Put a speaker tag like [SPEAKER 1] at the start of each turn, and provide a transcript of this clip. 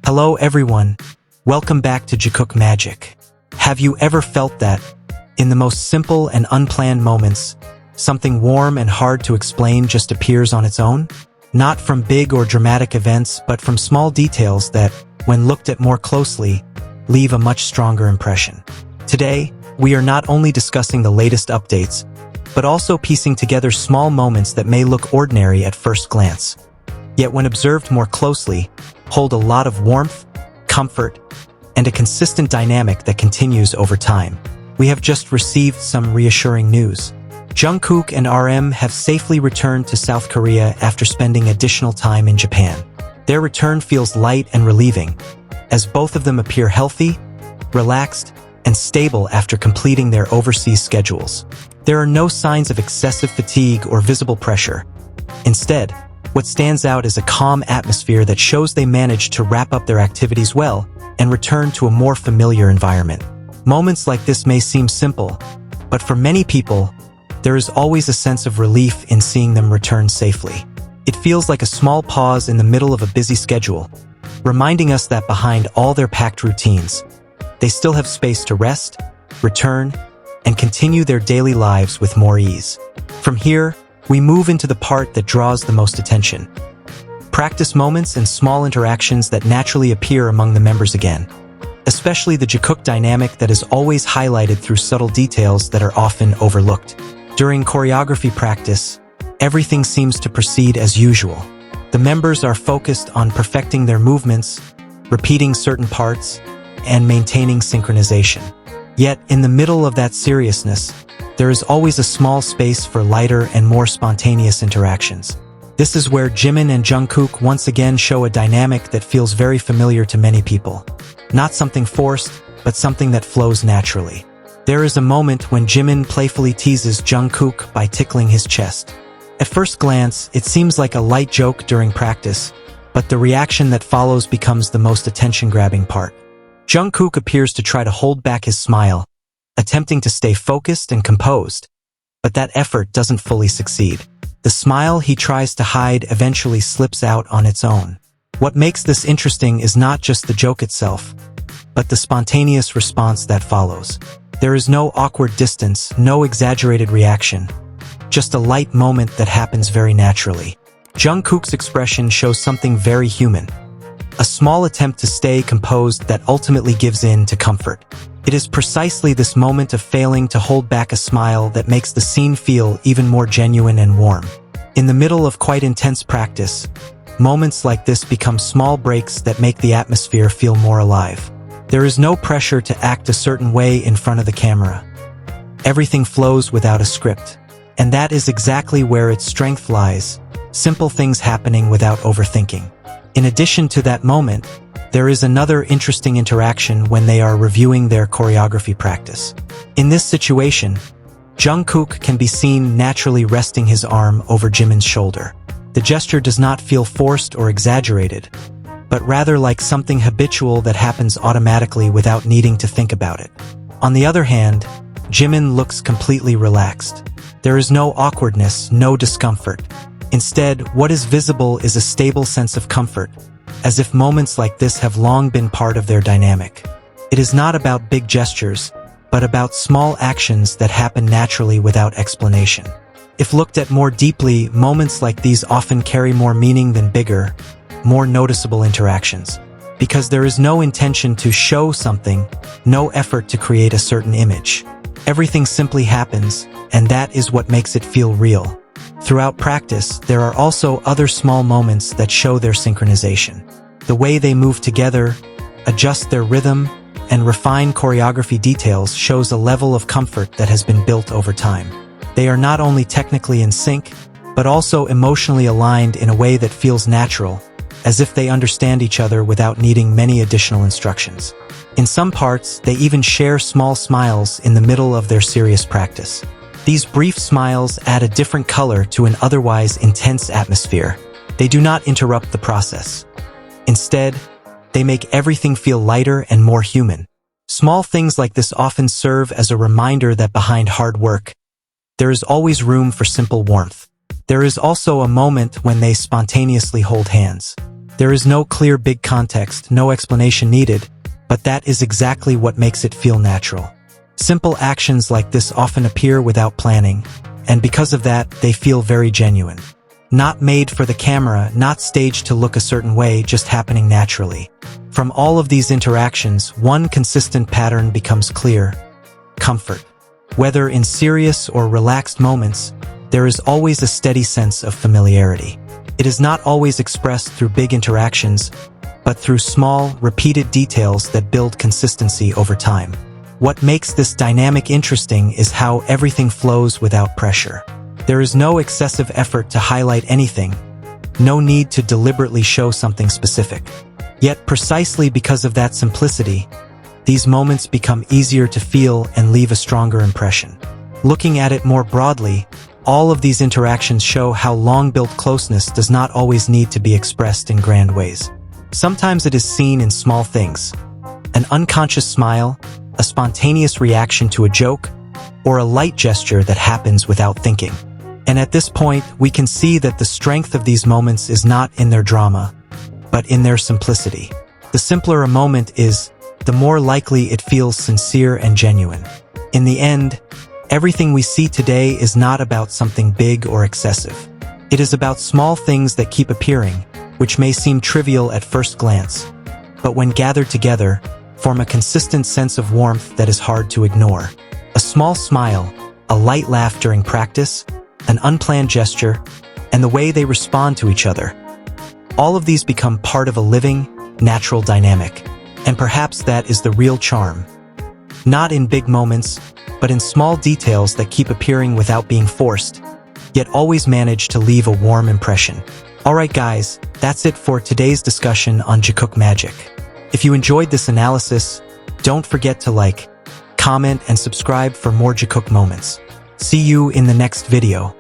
[SPEAKER 1] Hello everyone, welcome back to Jikook Magic. Have you ever felt that, in the most simple and unplanned moments, something warm and hard to explain just appears on its own? Not from big or dramatic events, but from small details that, when looked at more closely, leave a much stronger impression. Today, we are not only discussing the latest updates, but also piecing together small moments that may look ordinary at first glance, yet when observed more closely, hold a lot of warmth, comfort, and a consistent dynamic that continues over time. We have just received some reassuring news. Jungkook and RM have safely returned to South Korea after spending additional time in Japan. Their return feels light and relieving, as both of them appear healthy, relaxed, and stable after completing their overseas schedules. There are no signs of excessive fatigue or visible pressure. Instead, what stands out is a calm atmosphere that shows they managed to wrap up their activities well and return to a more familiar environment. Moments like this may seem simple, but for many people, there is always a sense of relief in seeing them return safely. It feels like a small pause in the middle of a busy schedule, reminding us that behind all their packed routines, they still have space to rest, return, and continue their daily lives with more ease. From here, we move into the part that draws the most attention. Practice moments and small interactions that naturally appear among the members again, especially the Jikook dynamic that is always highlighted through subtle details that are often overlooked. During choreography practice, everything seems to proceed as usual. The members are focused on perfecting their movements, repeating certain parts, and maintaining synchronization. Yet, in the middle of that seriousness, there is always a small space for lighter and more spontaneous interactions. This is where Jimin and Jungkook once again show a dynamic that feels very familiar to many people. Not something forced, but something that flows naturally. There is a moment when Jimin playfully teases Jungkook by tickling his chest. At first glance, it seems like a light joke during practice, but the reaction that follows becomes the most attention-grabbing part. Jungkook appears to try to hold back his smile, attempting to stay focused and composed, but that effort doesn't fully succeed. The smile he tries to hide eventually slips out on its own. What makes this interesting is not just the joke itself, but the spontaneous response that follows. There is no awkward distance, no exaggerated reaction, just a light moment that happens very naturally. Jungkook's expression shows something very human, a small attempt to stay composed that ultimately gives in to comfort. It is precisely this moment of failing to hold back a smile that makes the scene feel even more genuine and warm. In the middle of quite intense practice, moments like this become small breaks that make the atmosphere feel more alive. There is no pressure to act a certain way in front of the camera. Everything flows without a script. And that is exactly where its strength lies, simple things happening without overthinking. In addition to that moment, there is another interesting interaction when they are reviewing their choreography practice. In this situation, Jungkook can be seen naturally resting his arm over Jimin's shoulder. The gesture does not feel forced or exaggerated, but rather like something habitual that happens automatically without needing to think about it. On the other hand, Jimin looks completely relaxed. There is no awkwardness, no discomfort. Instead, what is visible is a stable sense of comfort, as if moments like this have long been part of their dynamic. It is not about big gestures, but about small actions that happen naturally without explanation. If looked at more deeply, moments like these often carry more meaning than bigger, more noticeable interactions. Because there is no intention to show something, no effort to create a certain image. Everything simply happens, and that is what makes it feel real. Throughout practice, there are also other small moments that show their synchronization. The way they move together, adjust their rhythm, and refine choreography details shows a level of comfort that has been built over time. They are not only technically in sync, but also emotionally aligned in a way that feels natural, as if they understand each other without needing many additional instructions. In some parts, they even share small smiles in the middle of their serious practice. These brief smiles add a different color to an otherwise intense atmosphere. They do not interrupt the process. Instead, they make everything feel lighter and more human. Small things like this often serve as a reminder that behind hard work, there is always room for simple warmth. There is also a moment when they spontaneously hold hands. There is no clear big context, no explanation needed, but that is exactly what makes it feel natural. Simple actions like this often appear without planning, and because of that, they feel very genuine. Not made for the camera, not staged to look a certain way, just happening naturally. From all of these interactions, one consistent pattern becomes clear: comfort. Whether in serious or relaxed moments, there is always a steady sense of familiarity. It is not always expressed through big interactions, but through small, repeated details that build consistency over time. What makes this dynamic interesting is how everything flows without pressure. There is no excessive effort to highlight anything, no need to deliberately show something specific. Yet precisely because of that simplicity, these moments become easier to feel and leave a stronger impression. Looking at it more broadly, all of these interactions show how long-built closeness does not always need to be expressed in grand ways. Sometimes it is seen in small things: an unconscious smile, a spontaneous reaction to a joke, or a light gesture that happens without thinking. And at this point, we can see that the strength of these moments is not in their drama, but in their simplicity. The simpler a moment is, the more likely it feels sincere and genuine. In the end, everything we see today is not about something big or excessive. It is about small things that keep appearing, which may seem trivial at first glance, but when gathered together, form a consistent sense of warmth that is hard to ignore. A small smile, a light laugh during practice, an unplanned gesture, and the way they respond to each other. All of these become part of a living, natural dynamic, and perhaps that is the real charm. Not in big moments, but in small details that keep appearing without being forced, yet always manage to leave a warm impression. Alright guys, that's it for today's discussion on Jikook Magic. If you enjoyed this analysis, don't forget to like, comment, and subscribe for more Jikook moments. See you in the next video.